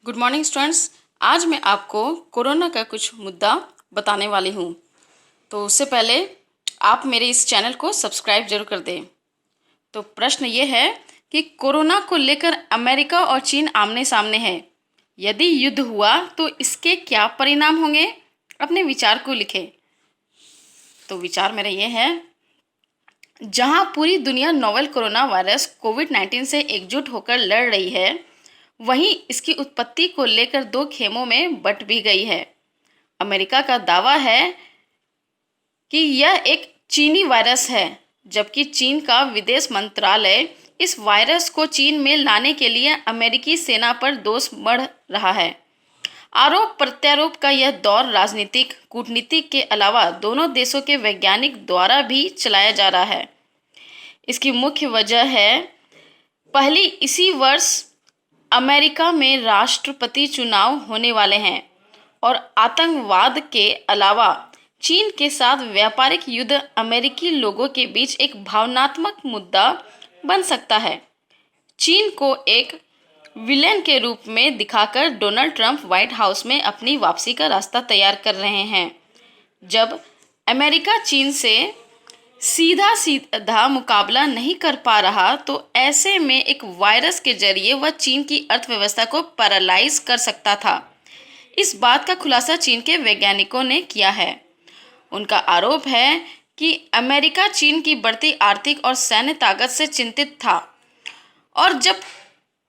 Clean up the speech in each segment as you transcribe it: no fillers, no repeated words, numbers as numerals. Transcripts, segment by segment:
Good morning students. आज मैं आपको कोरोना का कुछ मुद्दा बताने वाली हूँ। तो उससे पहले आप मेरे इस चैनल को सब्सक्राइब जरूर कर दें। तो प्रश्न ये है कि कोरोना को लेकर अमेरिका और चीन आमने सामने हैं। यदि युद्ध हुआ तो इसके क्या परिणाम होंगे? अपने विचार को लिखें। तो विचार मेरा ये है, जहाँ पूरी दुनिया नोवेल कोरोना वायरस कोविड-19 से एकजुट होकर लड़ रही है, वहीं इसकी उत्पत्ति को लेकर दो खेमों में बंट भी गई है। अमेरिका का दावा है कि यह एक चीनी वायरस है, जबकि चीन का विदेश मंत्रालय इस वायरस को चीन में लाने के लिए अमेरिकी सेना पर दोष मढ़ रहा है। आरोप प्रत्यारोप का यह दौर राजनीतिक कूटनीतिक के अलावा दोनों देशों के वैज्ञानिक द्वारा भी चलाया जा रहा है। इसकी मुख्य वजह है, पहली, इसी वर्ष अमेरिका में राष्ट्रपति चुनाव होने वाले हैं और आतंकवाद के अलावा चीन के साथ व्यापारिक युद्ध अमेरिकी लोगों के बीच एक भावनात्मक मुद्दा बन सकता है। चीन को एक विलेन के रूप में दिखाकर डोनाल्ड ट्रंप व्हाइट हाउस में अपनी वापसी का रास्ता तैयार कर रहे हैं। जब अमेरिका चीन से सीधा सीधा मुकाबला नहीं कर पा रहा, तो ऐसे में एक वायरस के जरिए वह चीन की अर्थव्यवस्था को पैरालाइज कर सकता था। इस बात का खुलासा चीन के वैज्ञानिकों ने किया है। उनका आरोप है कि अमेरिका चीन की बढ़ती आर्थिक और सैन्य ताकत से चिंतित था और जब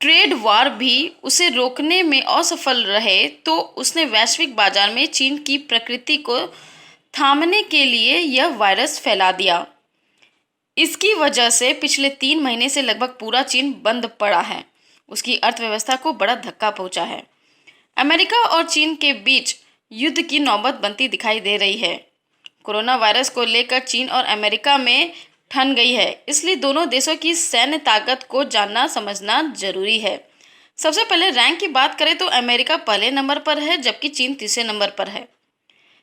ट्रेड वॉर भी उसे रोकने में असफल रहे, तो उसने वैश्विक बाजार में चीन की प्रकृति को थामने के लिए यह वायरस फैला दिया। इसकी वजह से पिछले 3 महीने से लगभग पूरा चीन बंद पड़ा है। उसकी अर्थव्यवस्था को बड़ा धक्का पहुंचा है। अमेरिका और चीन के बीच युद्ध की नौबत बनती दिखाई दे रही है। कोरोना वायरस को लेकर चीन और अमेरिका में ठन गई है, इसलिए दोनों देशों की सैन्य ताकत को जानना समझना जरूरी है। सबसे पहले रैंक की बात करें तो अमेरिका पहले नंबर पर है, जबकि चीन तीसरे नंबर पर है।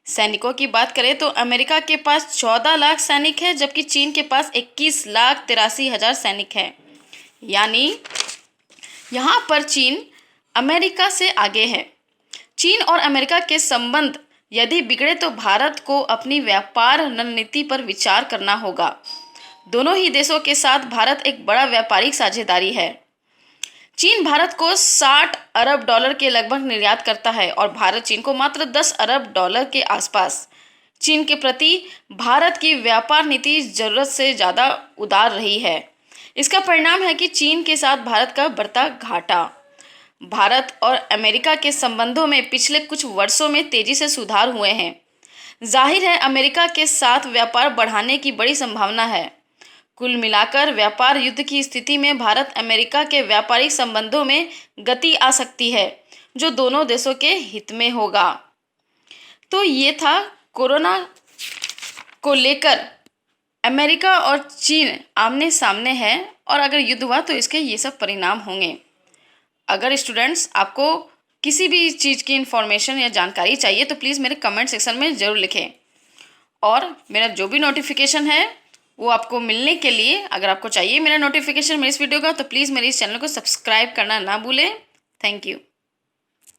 सैनिकों की बात करें तो अमेरिका के पास 14 लाख सैनिक है, जबकि चीन के पास 21,83,000 सैनिक है। यानी यहाँ पर चीन अमेरिका से आगे है। चीन और अमेरिका के संबंध यदि बिगड़े तो भारत को अपनी व्यापार रणनीति पर विचार करना होगा। दोनों ही देशों के साथ भारत एक बड़ा व्यापारिक साझेदारी है। चीन भारत को 60 अरब डॉलर के लगभग निर्यात करता है और भारत चीन को मात्र 10 अरब डॉलर के आसपास। चीन के प्रति भारत की व्यापार नीति जरूरत से ज़्यादा उदार रही है। इसका परिणाम है कि चीन के साथ भारत का बढ़ता घाटा। भारत और अमेरिका के संबंधों में पिछले कुछ वर्षों में तेजी से सुधार हुए हैं। जाहिर है अमेरिका के साथ व्यापार बढ़ाने की बड़ी संभावना है। कुल मिलाकर व्यापार युद्ध की स्थिति में भारत अमेरिका के व्यापारिक संबंधों में गति आ सकती है, जो दोनों देशों के हित में होगा। तो ये था कोरोना को लेकर अमेरिका और चीन आमने सामने है और अगर युद्ध हुआ तो इसके ये सब परिणाम होंगे। अगर स्टूडेंट्स आपको किसी भी चीज़ की इन्फॉर्मेशन या जानकारी चाहिए तो प्लीज़ मेरे कमेंट सेक्शन में ज़रूर लिखें। और मेरा जो भी नोटिफिकेशन है वो आपको मिलने के लिए, अगर आपको चाहिए मेरा नोटिफिकेशन मेरे इस वीडियो का, तो प्लीज़ मेरे इस चैनल को सब्सक्राइब करना ना भूलें। Thank you.